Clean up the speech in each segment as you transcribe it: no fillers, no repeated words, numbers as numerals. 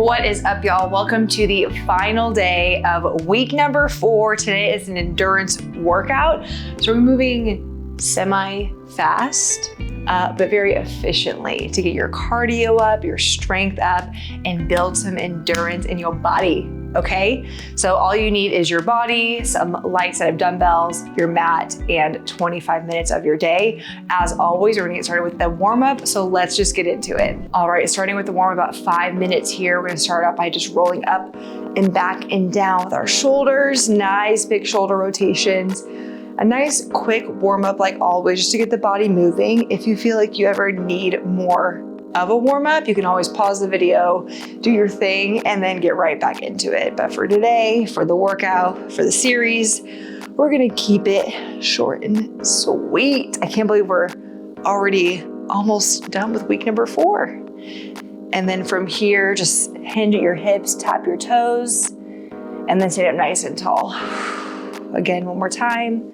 What is up, y'all? Welcome to the final day of week number 4. Today is an endurance workout. So we're moving semi-fast, but very efficiently to get your cardio up, your strength up, and build some endurance in your body, okay? So all you need is your body, some light set of dumbbells, your mat, and 25 minutes of your day. As always, we're gonna get started with the warm-up, so let's just get into it. All right, starting with the warm-up, about 5 minutes here. We're gonna start out by just rolling up and back and down with our shoulders. Nice big shoulder rotations. A nice quick warm-up like always, just to get the body moving. If you feel like you ever need more of a warm-up, you can always pause the video, do your thing, and then get right back into it. But for today, for the workout, for the series, we're gonna keep it short and sweet. I can't believe we're already almost done with week number 4. And then from here, just hinge at your hips, tap your toes, and then stand up nice and tall. Again, one more time.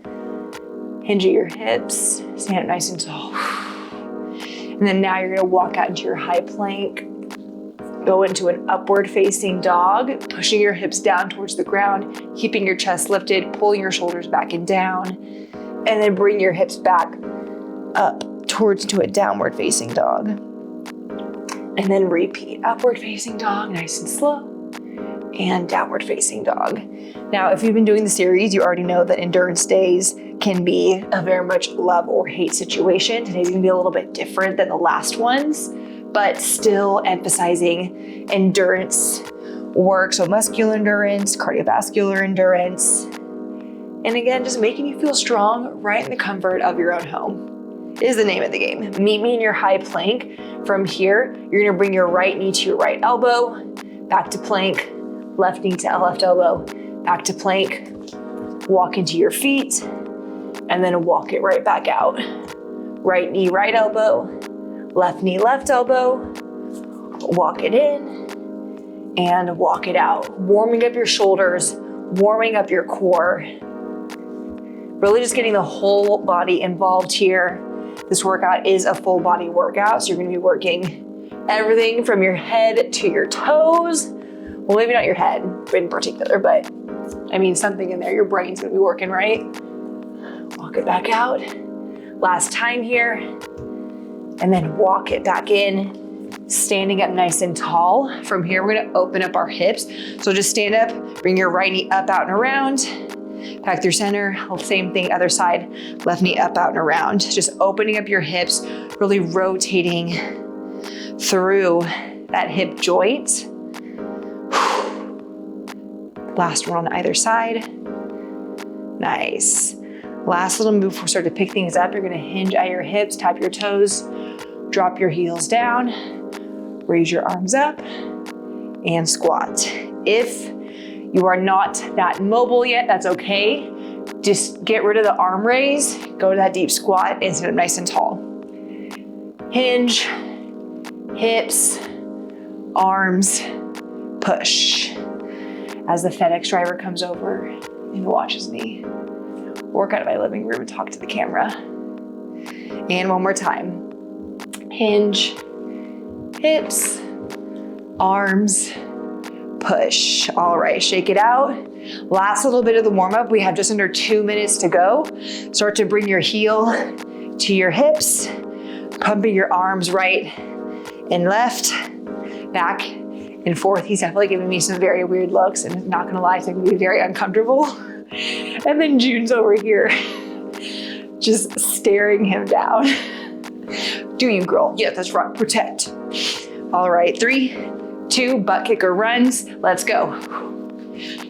Hinge at your hips, stand up nice and tall. And then now you're gonna walk out into your high plank, go into an upward facing dog, pushing your hips down towards the ground, keeping your chest lifted, pulling your shoulders back and down, and then bring your hips back up towards to a downward facing dog. And then repeat, upward facing dog, nice and slow, and downward facing dog. Now, if you've been doing the series, you already know that endurance days can be a very much love or hate situation. Today's gonna be a little bit different than the last ones, but still emphasizing endurance work. So muscular endurance, cardiovascular endurance, and again, just making you feel strong right in the comfort of your own home is the name of the game. Meet me in your high plank. From here, you're gonna bring your right knee to your right elbow, back to plank, left knee to left elbow, back to plank, walk into your feet, and then walk it right back out. Right knee, right elbow, left knee, left elbow, walk it in, and walk it out. Warming up your shoulders, warming up your core. Really just getting the whole body involved here. This workout is a full body workout, so you're gonna be working everything from your head to your toes. Well, maybe not your head in particular, but I mean something in there. Your brain's gonna be working, right? Walk it back out. Last time here. And then walk it back in, standing up nice and tall. From here, we're gonna open up our hips. So just stand up, bring your right knee up, out, and around. Back through center, same thing, other side, left knee up, out, and around. Just opening up your hips, really rotating through that hip joint. Last one on either side. Nice. Last little move before we start to pick things up. You're gonna hinge at your hips, tap your toes, drop your heels down, raise your arms up, and squat. If you are not that mobile yet, that's okay. Just get rid of the arm raise, go to that deep squat, and sit up nice and tall. Hinge, hips, arms, push. As the FedEx driver comes over and watches me work out of my living room and talk to the camera. And one more time. Hinge, hips, arms, push. All right, shake it out. Last little bit of the warm up. We have just under 2 minutes to go. Start to bring your heel to your hips, pumping your arms right and left, back and forth. He's definitely giving me some very weird looks, and not gonna lie, it's gonna be very uncomfortable. And then June's over here, just staring him down. Do you, girl? Yeah, that's right, protect. All right, 3, 2, butt kicker runs, let's go.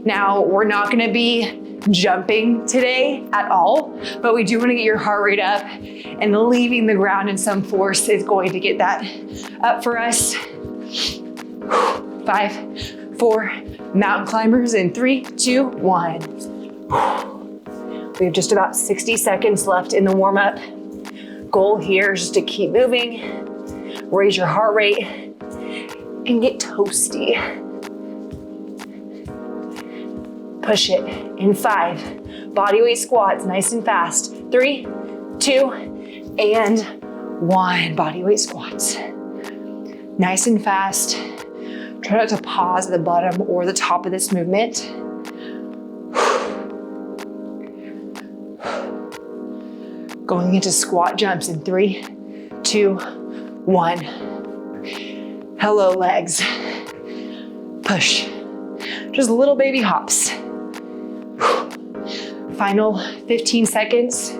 Now, we're not gonna be jumping today at all, but we do wanna get your heart rate up, and leaving the ground in some force is going to get that up for us. 5, 4, mountain climbers in 3, 2, 1. We have just about 60 seconds left in the warm-up. Goal here is just to keep moving, raise your heart rate, and get toasty. Push it in 5. Bodyweight squats, nice and fast. 3, 2, and 1. Bodyweight squats. Nice and fast. Try not to pause at the bottom or the top of this movement. Going into squat jumps in 3, 2, 1. Hello, legs. Push. Just little baby hops. Final 15 seconds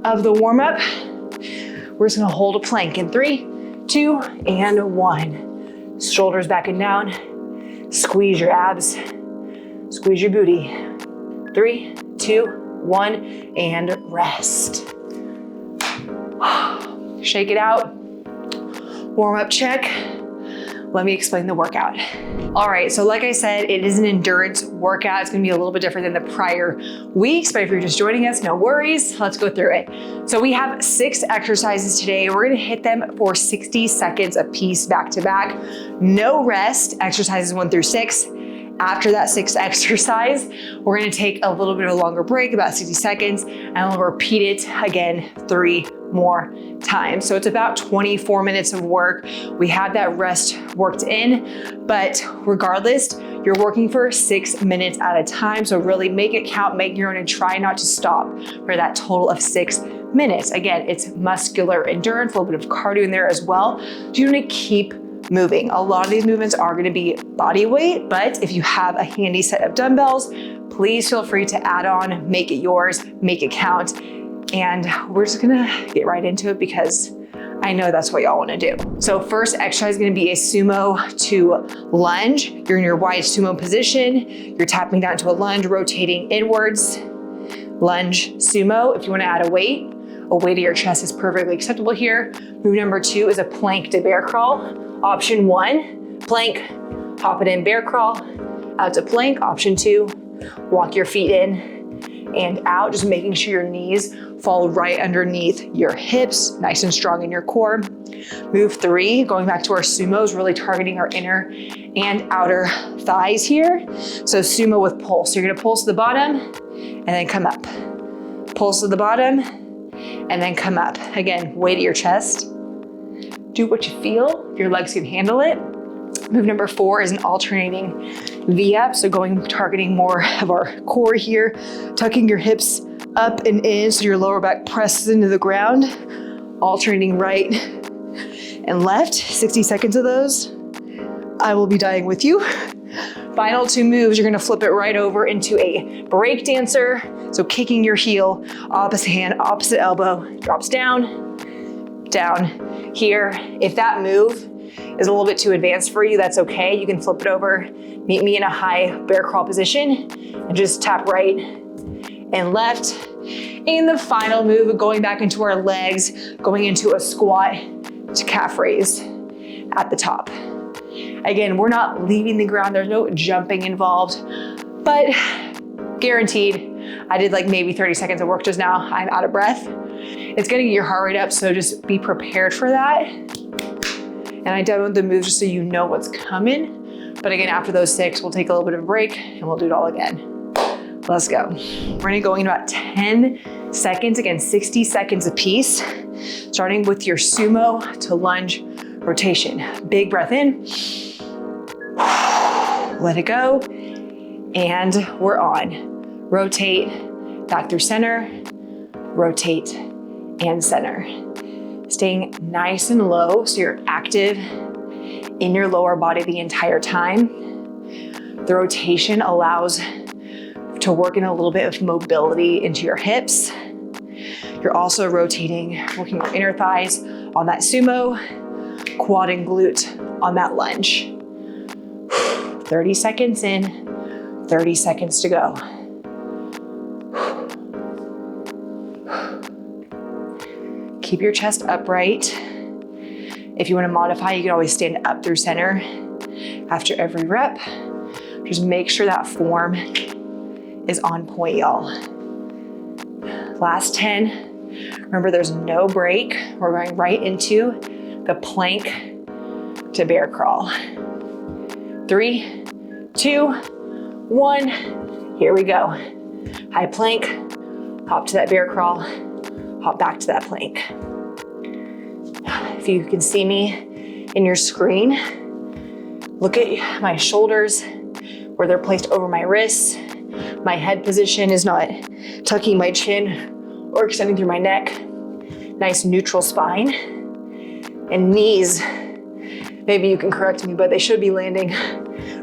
of the warm up. We're just gonna hold a plank in 3, 2, and 1. Shoulders back and down. Squeeze your abs. Squeeze your booty. 3, 2, 1, and rest. Shake it out. Warm up check. Let me explain the workout. All right, so like I said, it is an endurance workout. It's gonna be a little bit different than the prior weeks, but if you're just joining us, no worries. Let's go through it. So we have 6 exercises today. We're gonna hit them for 60 seconds a piece back to back. No rest, exercises 1 through 6. After that 6th exercise, we're gonna take a little bit of a longer break, about 60 seconds, and we'll repeat it again 3 more times. So it's about 24 minutes of work. We have that rest worked in, but regardless, you're working for 6 minutes at a time. So really make it count, make your own, and try not to stop for that total of 6 minutes. Again, it's muscular endurance, a little bit of cardio in there as well. So you want to keep moving. A lot of these movements are going to be body weight, but if you have a handy set of dumbbells, please feel free to add on, make it yours, make it count. And we're just gonna get right into it because I know that's what y'all wanna do. So first exercise is gonna be a sumo to lunge. You're in your wide sumo position. You're tapping down to a lunge, rotating inwards. Lunge, sumo. If you wanna add a weight to your chest is perfectly acceptable here. Move number 2 is a plank to bear crawl. Option 1, plank, hop it in, bear crawl. Out to plank. Option 2, walk your feet in and out, just making sure your knees fall right underneath your hips, nice and strong in your core. Move 3, going back to our sumos, really targeting our inner and outer thighs here. So sumo with pulse. So you're gonna pulse to the bottom and then come up. Pulse to the bottom and then come up. Again, weight at your chest. Do what you feel, your legs can handle it. Move number 4 is an alternating V-up. So targeting more of our core here, tucking your hips up and in so your lower back presses into the ground, alternating right and left, 60 seconds of those. I will be dying with you. Final 2 moves, you're gonna flip it right over into a break dancer. So kicking your heel, opposite hand, opposite elbow, drops down, down here. If that move is a little bit too advanced for you, that's okay. You can flip it over, meet me in a high bear crawl position, and just tap right and left. In the final move, going back into our legs, going into a squat to calf raise at the top. Again, we're not leaving the ground. There's no jumping involved, but guaranteed, I did like maybe 30 seconds of work just now. I'm out of breath. It's gonna get your heart rate up, so just be prepared for that. And I demoed the moves just so you know what's coming. But again, after those 6, we'll take a little bit of a break and we'll do it all again. Let's go. We're gonna go in about 10 seconds, again, 60 seconds a piece, starting with your sumo to lunge rotation. Big breath in, let it go, and we're on. Rotate back through center, rotate and center. Staying nice and low so you're active in your lower body the entire time. The rotation allows to work in a little bit of mobility into your hips. You're also rotating, working your inner thighs on that sumo, quad and glute on that lunge. 30 seconds in, 30 seconds to go. Keep your chest upright. If you want to modify, you can always stand up through center after every rep. Just make sure that form is on point, y'all. Last 10. Remember, there's no break. We're going right into the plank to bear crawl. 3, 2, 1. Here we go. High plank, hop to that bear crawl, hop back to that plank. If you can see me in your screen, Look at my shoulders, where they're placed over my wrists. My head position is not tucking my chin or extending through my neck. Nice neutral spine. And knees, maybe you can correct me, but they should be landing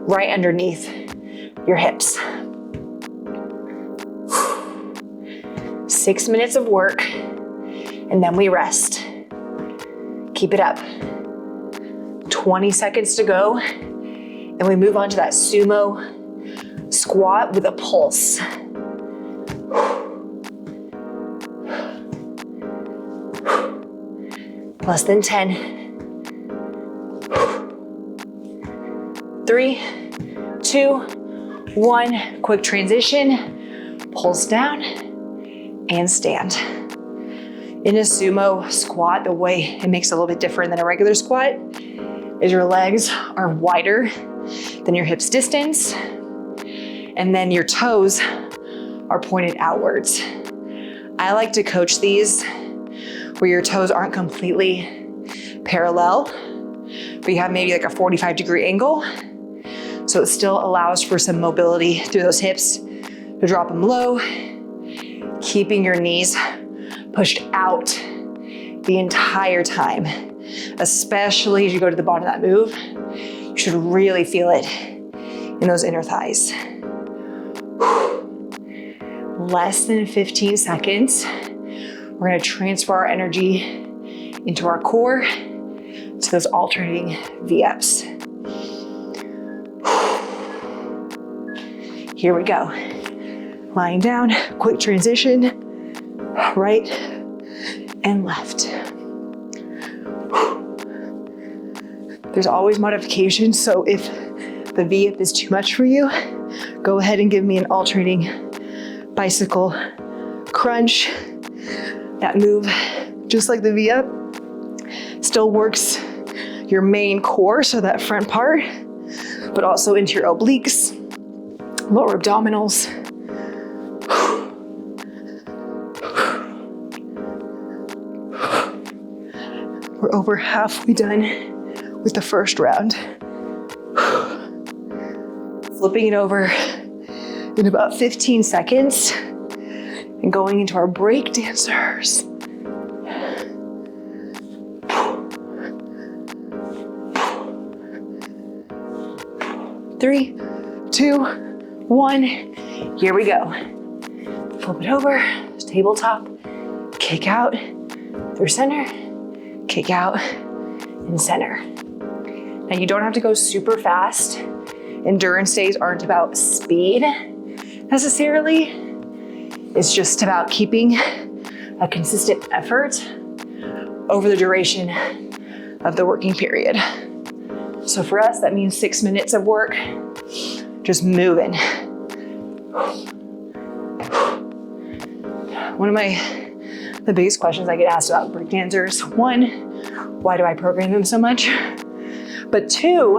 right underneath your hips. 6 minutes of work, and then we rest. Keep it up. 20 seconds to go, and we move on to that sumo squat with a pulse. Less than 10. 3, 2, 1. Quick transition. Pulse down and stand. In a sumo squat, the way it makes it a little bit different than a regular squat is your legs are wider than your hips distance, and then your toes are pointed outwards. I like to coach these where your toes aren't completely parallel, but you have maybe like a 45-degree angle. So it still allows for some mobility through those hips to drop them low, keeping your knees pushed out the entire time, especially as you go to the bottom of that move. You should really feel it in those inner thighs. Less than 15 seconds. We're gonna transfer our energy into our core to those alternating V-ups. Here we go. Lying down, quick transition, right and left. There's always modifications, so if the V-up is too much for you, go ahead and give me an alternating bicycle crunch. That move, just like the V-up, still works your main core, so that front part, but also into your obliques, lower abdominals. We're over halfway done with the first round. Flipping it over in about 15 seconds and going into our break dancers. 3, 2, 1. Here we go. Flip it over, tabletop, kick out through center, kick out and center. Now you don't have to go super fast. Endurance days aren't about speed necessarily. It's just about keeping a consistent effort over the duration of the working period. So for us, that means 6 minutes of work, just moving. One of the biggest questions I get asked about breakdancers, 1, why do I program them so much? But 2,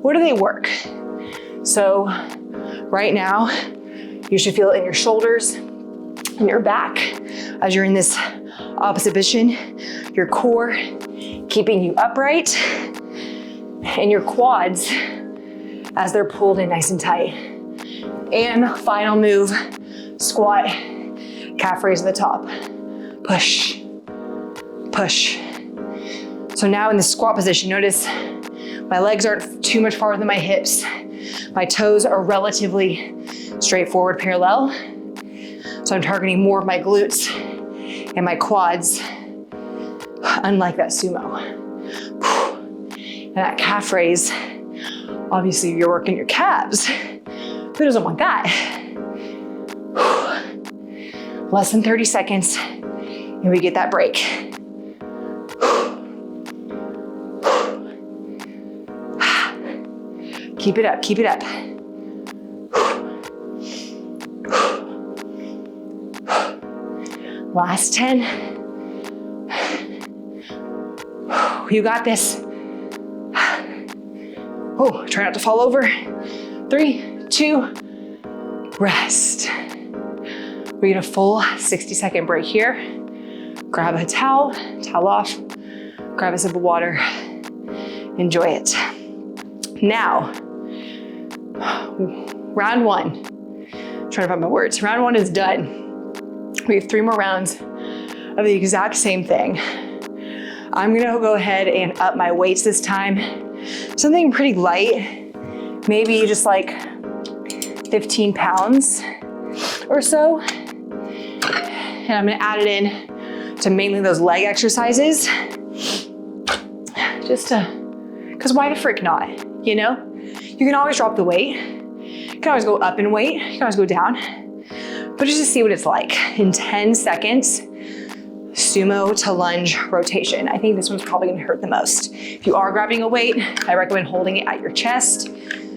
where do they work? So right now, you should feel it in your shoulders, in your back, as you're in this opposite position, your core keeping you upright, and your quads as they're pulled in nice and tight. And final move, squat, calf raise at the top. Push, push. So now in the squat position, notice my legs aren't too much farther than my hips. My toes are relatively straightforward, parallel. So I'm targeting more of my glutes and my quads, unlike that sumo. And that calf raise, obviously you're working your calves. Who doesn't want that? Less than 30 seconds, and we get that break. Keep it up, keep it up. Last 10. You got this. Oh, try not to fall over. 3, 2, rest. We get a full 60-second break here. Grab a towel off, grab a sip of water, enjoy it. Now, round one. I'm trying to find my words. Round one is done. We have 3 more rounds of the exact same thing. I'm gonna go ahead and up my weights this time. Something pretty light, maybe just like 15 pounds or so. And I'm gonna add it in to mainly those leg exercises. Just because why the frick not, you know? You can always drop the weight. You can always go up in weight. You can always go down. But just to see what it's like in 10 seconds, sumo to lunge rotation. I think this one's probably gonna hurt the most. If you are grabbing a weight, I recommend holding it at your chest.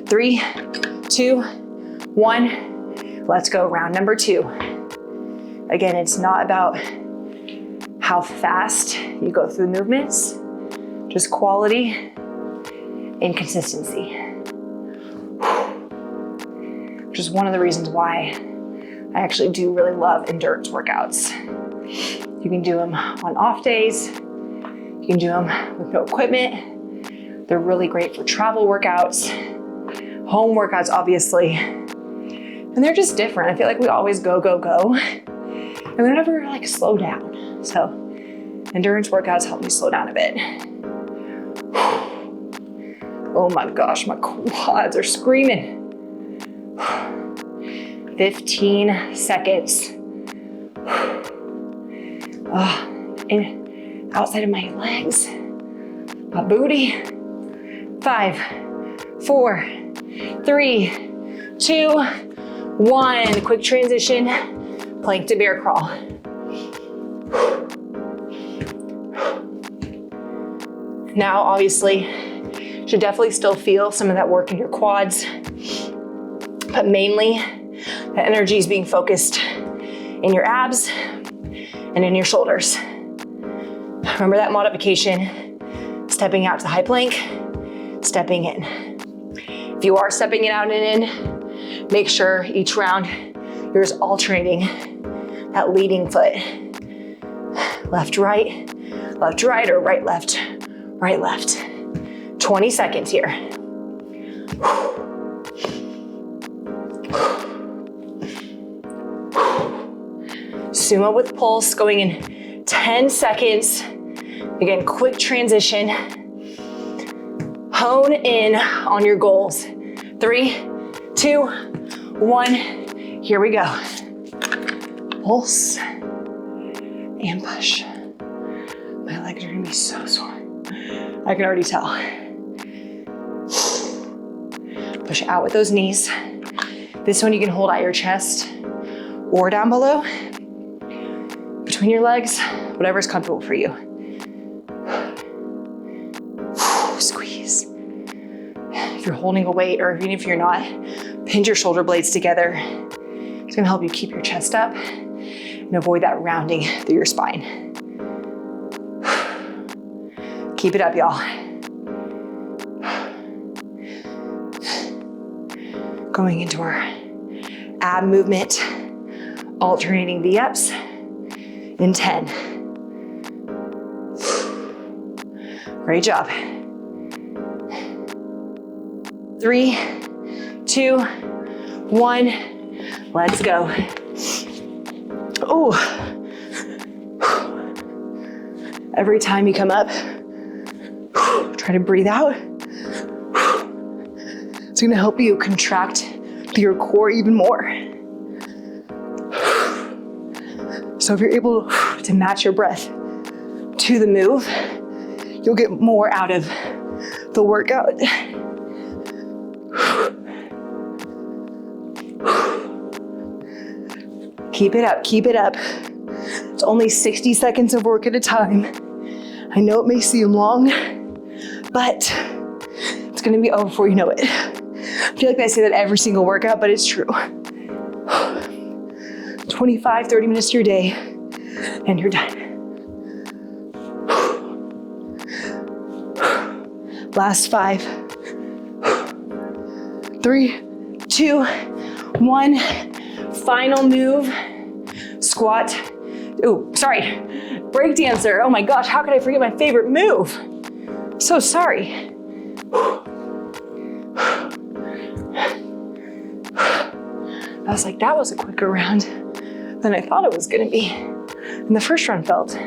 3, 2, 1. Let's go, round number 2. Again, it's not about how fast you go through the movements, just quality and consistency. Which is one of the reasons why I actually do really love endurance workouts. You can do them on off days. You can do them with no equipment. They're really great for travel workouts, home workouts, obviously. And they're just different. I feel like we always go, go, go. And we never like slow down. So endurance workouts help me slow down a bit. Oh my gosh, my quads are screaming. 15 seconds. And outside of my legs, my booty. 5, 4, 3, 2, 1. Quick transition, plank to bear crawl. Now, obviously, you should definitely still feel some of that work in your quads, but mainly the energy is being focused in your abs and in your shoulders. Remember that modification, stepping out to high plank, stepping in. If you are stepping it out and in, make sure each round you're just alternating that leading foot. Left, right, or right, left, right, left. 20 seconds here. Sumo with pulse going in 10 seconds. Again, quick transition. Hone in on your goals. 3, 2, 1. Here we go. Pulse and push. My legs are gonna be so sore. I can already tell. Push out with those knees. This one you can hold at your chest or down below, between your legs, whatever's comfortable for you. Squeeze. If you're holding a weight, or even if you're not, pinch your shoulder blades together. It's gonna help you keep your chest up and avoid that rounding through your spine. Keep it up, y'all. Going into our ab movement, alternating the ups in 10. Great job. 3, 2, 1. Let's go. Oh. Every time you come up, try to breathe out. It's gonna help you contract your core even more. So if you're able to match your breath to the move, you'll get more out of the workout. Keep it up, keep it up. It's only 60 seconds of work at a time. I know it may seem long, but it's gonna be over before you know it. I feel like I say that every single workout, but it's true. 25, 30 minutes to your day, and you're done. Last 5, 3, 2, 1. Final move, squat. Oh, sorry, break dancer. Oh my gosh, how could I forget my favorite move? So sorry. was like, that was a quicker round than I thought it was gonna be. And the first round felt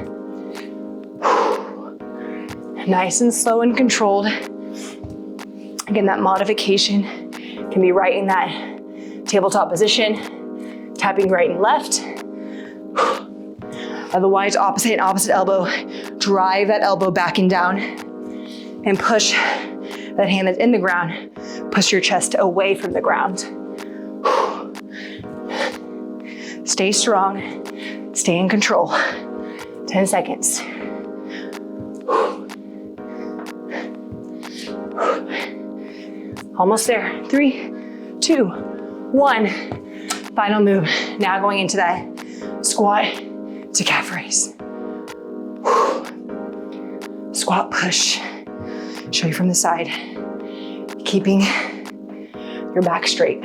nice and slow and controlled. Again, that modification can be right in that tabletop position, tapping right and left. Otherwise, opposite and opposite elbow. Drive that elbow back and down and push that hand that's in the ground. Push your chest away from the ground. Stay strong, stay in control. 10 seconds. Almost there. 3, 2, 1. Final move. Now going into that squat to calf raise. Squat push. Show you from the side. Keeping your back straight.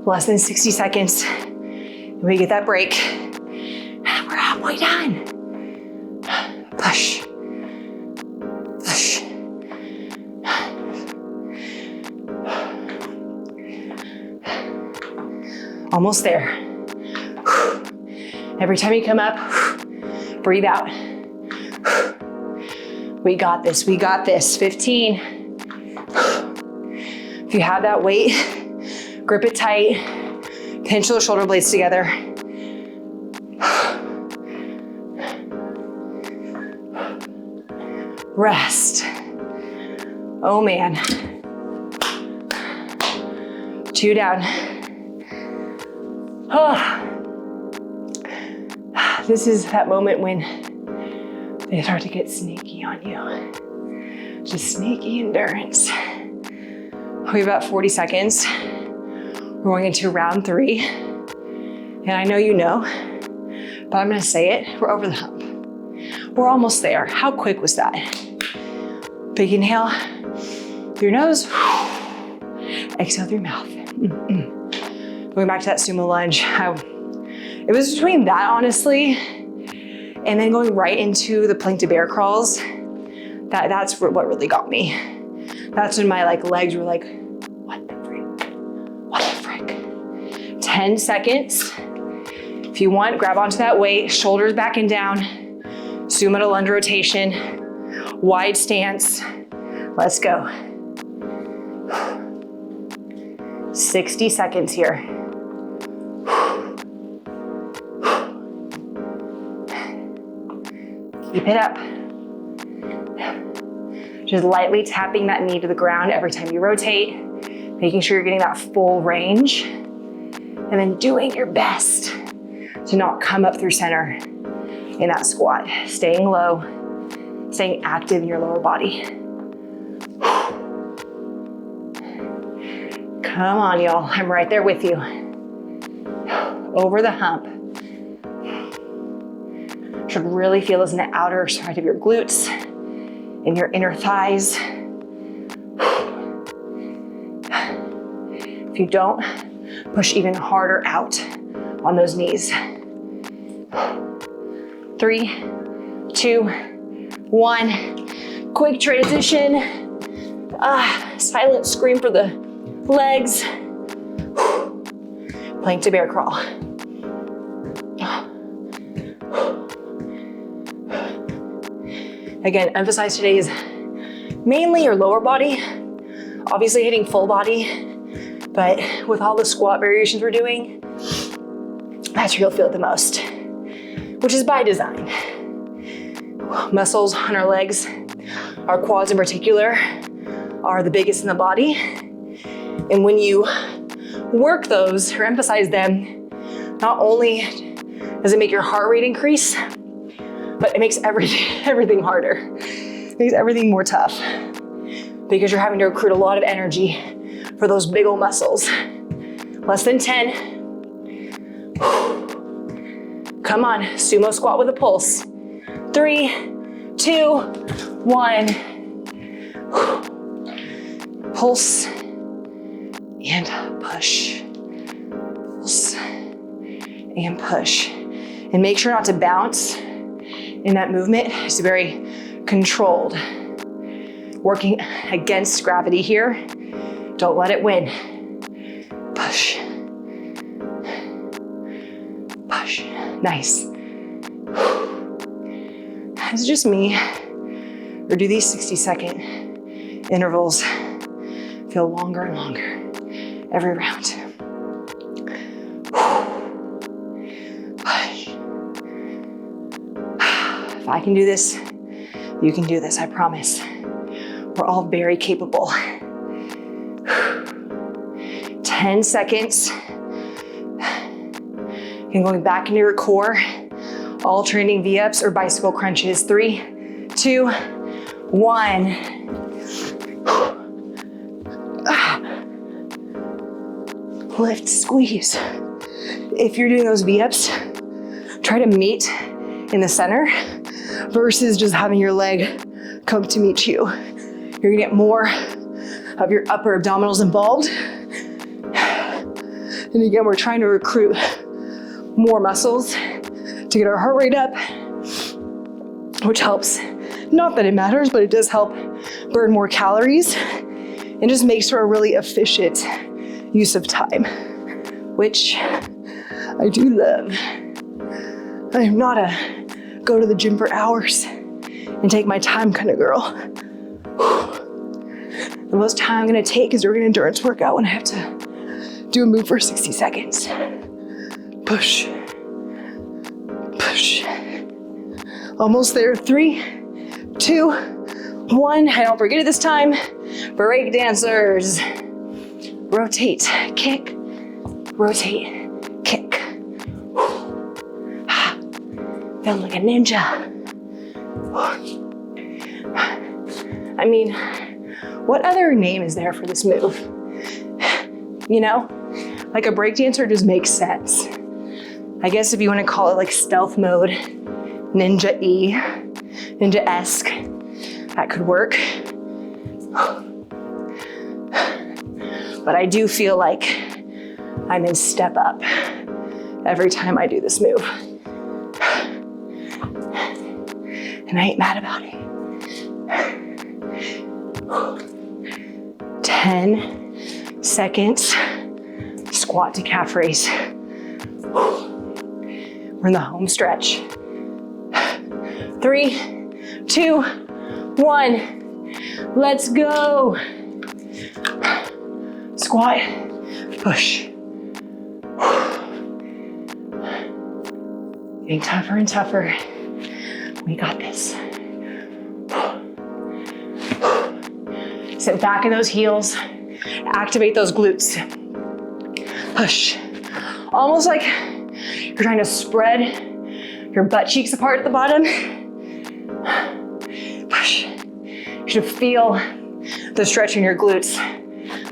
Less than 60 seconds. And we get that break. And we're halfway done. Push. Push. Almost there. Every time you come up, breathe out. We got this, we got this. 15. If you have that weight, grip it tight, pinch those shoulder blades together. Rest. Oh man. 2 down. Oh. This is that moment when they start to get sneaky on you. Just sneaky endurance. We have about 40 seconds. We're going into round 3. And I know you know, but I'm gonna say it, we're over the hump. We're almost there. How quick was that? Big inhale through your nose, exhale through your mouth. Going back to that sumo lunge. It was between that, honestly, and then going right into the plank to bear crawls. That's what really got me. That's when my legs were like, what the frick? What the frick? 10 seconds. If you want, grab onto that weight, shoulders back and down, sumo to lunge rotation, wide stance. Let's go. 60 seconds here. Keep it up. Just lightly tapping that knee to the ground every time you rotate, making sure you're getting that full range, and then doing your best to not come up through center in that squat. Staying low, staying active in your lower body. Come on, y'all. I'm right there with you. Over the hump. Should really feel this in the outer side of your glutes, in your inner thighs. If you don't, push even harder out on those knees. 3, 2, 1. Quick transition. Silent scream for the legs. Plank to bear crawl. Again, emphasize today is mainly your lower body, obviously hitting full body, but with all the squat variations we're doing, that's where you'll feel it the most, which is by design. Muscles on our legs, our quads in particular, are the biggest in the body. And when you work those or emphasize them, not only does it make your heart rate increase, but it makes everything harder. It makes everything more tough because you're having to recruit a lot of energy for those big old muscles. Less than 10. Come on, sumo squat with a pulse. 3, 2, 1. Pulse and push. Pulse and push. And make sure not to bounce in that movement. It's very controlled. Working against gravity here. Don't let it win. Push. Push. Nice. Is it just me, or do these 60-second intervals feel longer and longer every round? Push. If I can do this, you can do this, I promise. We're all very capable. 10 seconds. And going back into your core, alternating V-ups or bicycle crunches. 3, 2, 1. Lift, squeeze. If you're doing those V-ups, try to meet in the center versus just having your leg come to meet you. You're gonna get more of your upper abdominals involved. And again, we're trying to recruit more muscles to get our heart rate up, which helps. Not that it matters, but it does help burn more calories and just makes for a really efficient use of time, which I do love. I am not a go to the gym for hours and take my time kind of girl. The most time I'm gonna take is during an endurance workout when I have to do a move for 60 seconds. Push, push. Almost there, 3, 2, 1. I don't forget it this time. Break dancers. Rotate, kick, rotate, kick. Feeling like a ninja. I mean, what other name is there for this move? You know, like a breakdancer just makes sense. I guess if you want to call it like stealth mode, ninja-y, ninja-esque, that could work. But I do feel like I'm in step up every time I do this move. And I ain't mad about it. 10 seconds, squat to calf raise. We're in the home stretch. 3, 2, 1. Let's go. Squat, push. Getting tougher and tougher. We got this. Sit back in those heels. Activate those glutes. Push. Almost like you're trying to spread your butt cheeks apart at the bottom. Push. You should feel the stretch in your glutes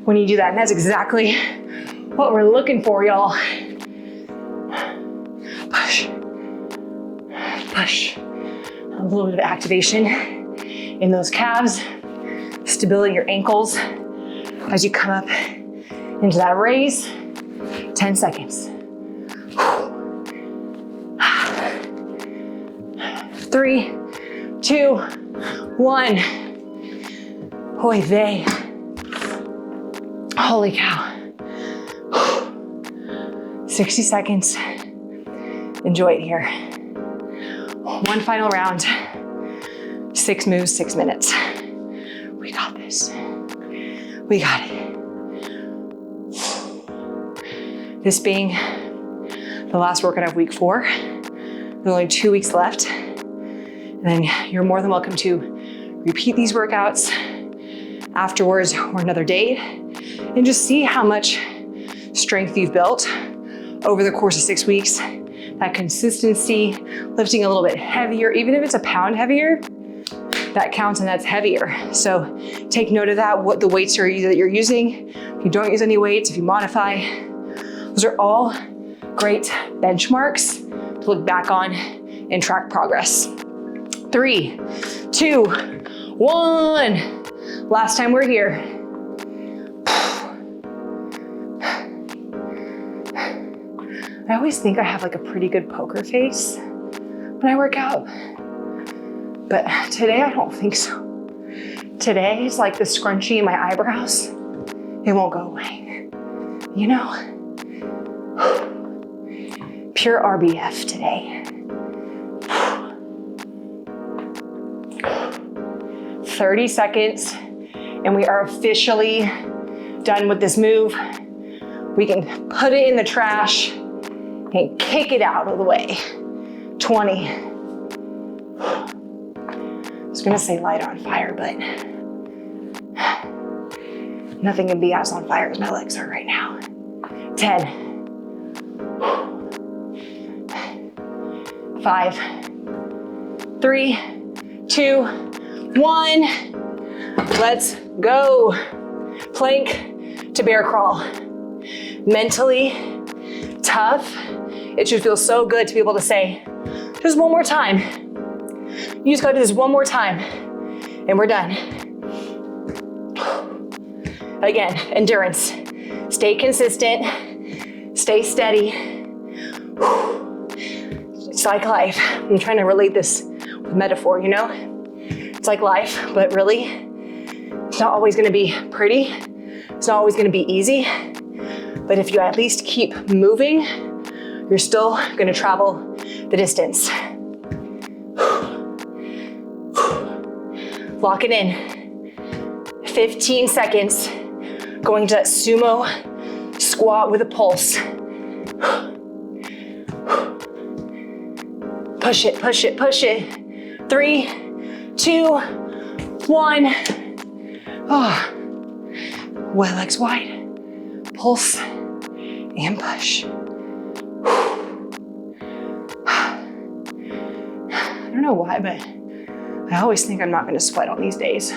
when you do that. And that's exactly what we're looking for, y'all. Push. Push. A little bit of activation in those calves. Stability in your ankles as you come up into that raise. 10 seconds. 3, 2, 1. Oy vey. Holy cow. 60 seconds. Enjoy it here. One final round. 6 moves, 6 minutes. We got this. We got it. This being the last workout of week 4. There's only 2 weeks left. And then you're more than welcome to repeat these workouts afterwards or another date and just see how much strength you've built over the course of 6 weeks. That consistency, lifting a little bit heavier, even if it's a pound heavier, that counts and that's heavier. So take note of that, what the weights are that you're using. If you don't use any weights, if you modify, those are all great benchmarks to look back on and track progress. 3, 2, 1. Last time we're here. I always think I have like a pretty good poker face when I work out, but today I don't think so. Today is like the scrunchie in my eyebrows. It won't go away. You know? Pure RBF today. 30 seconds, and we are officially done with this move. We can put it in the trash and kick it out of the way. 20. I was gonna say light on fire, but nothing can be as on fire as my legs are right now. 10. 5, 3, 2, 1. Let's go. Plank to bear crawl. Mentally tough. It should feel so good to be able to say, just one more time. You just gotta do this one more time and we're done. Again, endurance. Stay consistent, stay steady. It's like life. I'm trying to relate this with metaphor, you know? It's like life, but really, it's not always gonna be pretty. It's not always gonna be easy. But if you at least keep moving, you're still gonna travel the distance. Lock it in. 15 seconds. Going to that sumo squat with a pulse. Push it, push it, push it. 3, 2, 1. Oh. Wide legs wide. Pulse and push. I don't know why, but I always think I'm not gonna sweat on these days.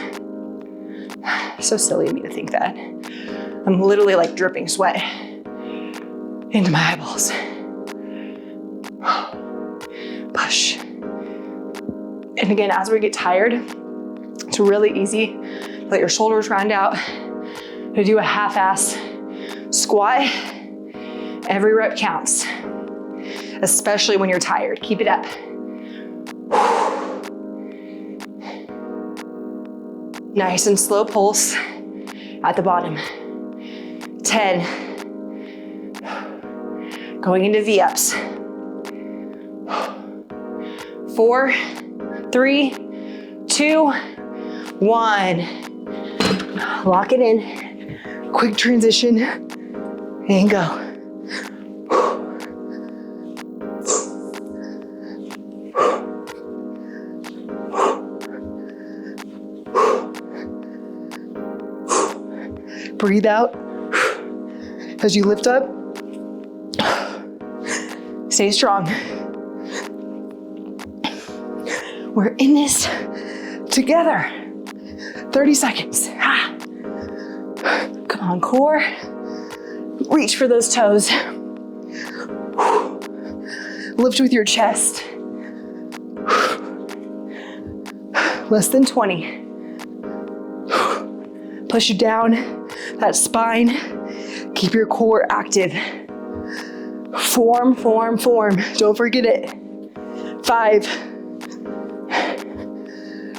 So silly of me to think that. I'm literally like dripping sweat into my eyeballs. Push. And again, as we get tired, it's really easy to let your shoulders round out, to do a half-ass squat. Every rep counts, especially when you're tired. Keep it up. Nice and slow pulse at the bottom. 10. Going into V-ups. 4, 3, 2, 1. Lock it in. Quick transition and go. Breathe out as you lift up. Stay strong. We're in this together. 30 seconds. Come on, core. Reach for those toes. Lift with your chest. Less than 20. Push it down. That spine, keep your core active. Form, form, form. Don't forget it. 5.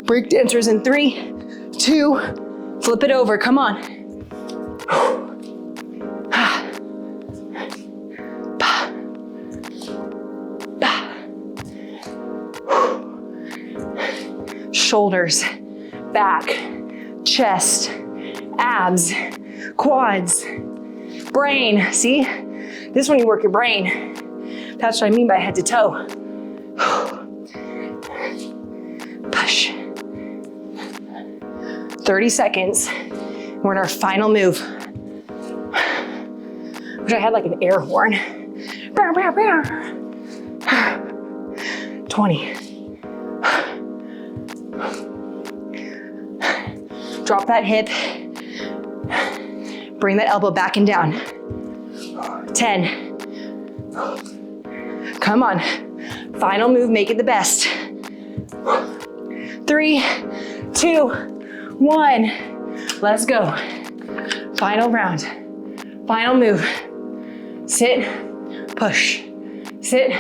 Break dancers in 3, 2, flip it over, come on. Shoulders, back, chest, abs, quads, brain. See? This is when you work your brain. That's what I mean by head to toe. Push. 30 seconds. We're in our final move. Wish I had like an air horn. 20. Drop that hip. Bring that elbow back and down. 10. Come on. Final move, make it the best. 3, 2, 1. Let's go. Final round. Final move. Sit, push. Sit,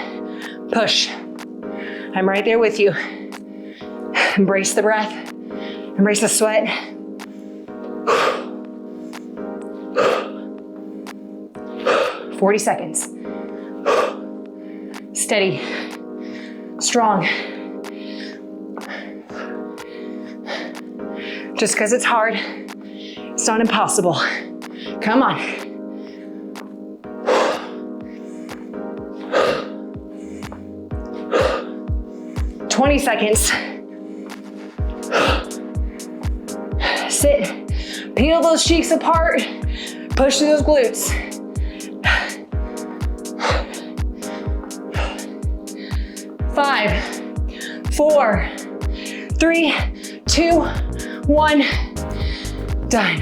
push. I'm right there with you. Embrace the breath. Embrace the sweat. "40 seconds. Steady, strong. Just because it's hard, it's not impossible. Come on. "20 seconds. Sit, peel those cheeks apart, push through those glutes. Five, 4, 3, 2, 1, done.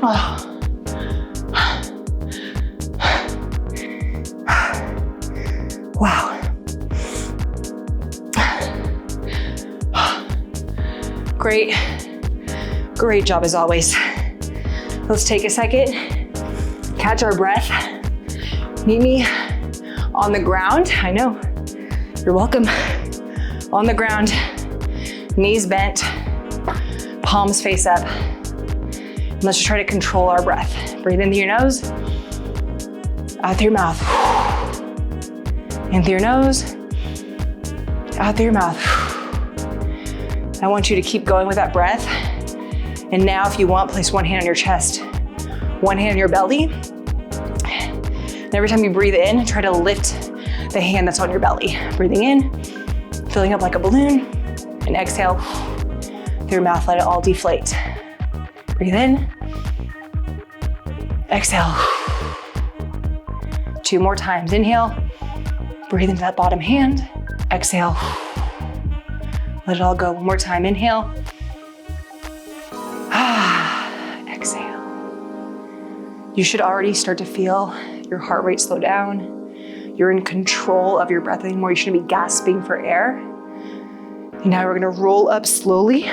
Oh. Wow. Great job as always. Let's take a second, catch our breath. Meet me on the ground. I know, you're welcome. On the ground, knees bent, palms face up. And let's just try to control our breath. Breathe in through your nose, out through your mouth. In through your nose, out through your mouth. I want you to keep going with that breath. And now if you want, place one hand on your chest, one hand on your belly. And every time you breathe in, try to lift the hand that's on your belly. Breathing in, filling up like a balloon, and exhale through your mouth, let it all deflate. Breathe in, exhale. 2 more times, inhale, breathe into that bottom hand, exhale. Let it all go. 1 more time, inhale. Exhale. You should already start to feel your heart rate slow down. You're in control of your breath anymore. You shouldn't be gasping for air. And now we're gonna roll up slowly.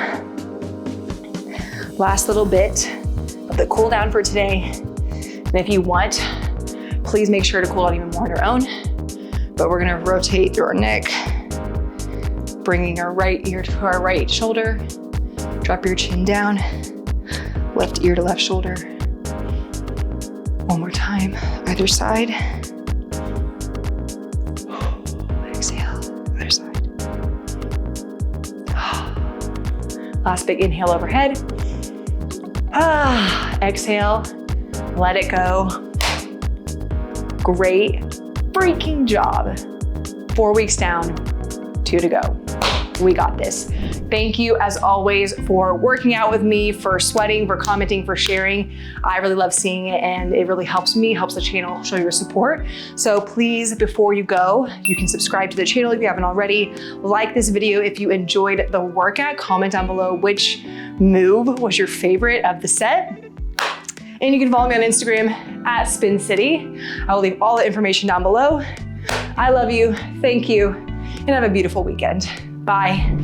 Last little bit of the cool down for today. And if you want, please make sure to cool down even more on your own. But we're gonna rotate through our neck, bringing our right ear to our right shoulder. Drop your chin down, left ear to left shoulder. 1 more time, either side. Exhale, other side. Last big inhale overhead. Exhale, let it go. Great freaking job. 4 weeks down, 2 to go. We got this. Thank you as always for working out with me, for sweating, for commenting, for sharing. I really love seeing it and it really helps me, helps the channel show your support. So please, before you go, you can subscribe to the channel if you haven't already. Like this video if you enjoyed the workout. Comment down below which move was your favorite of the set. And you can follow me on Instagram at Spin City. I will leave all the information down below. I love you, thank you, and have a beautiful weekend. Bye.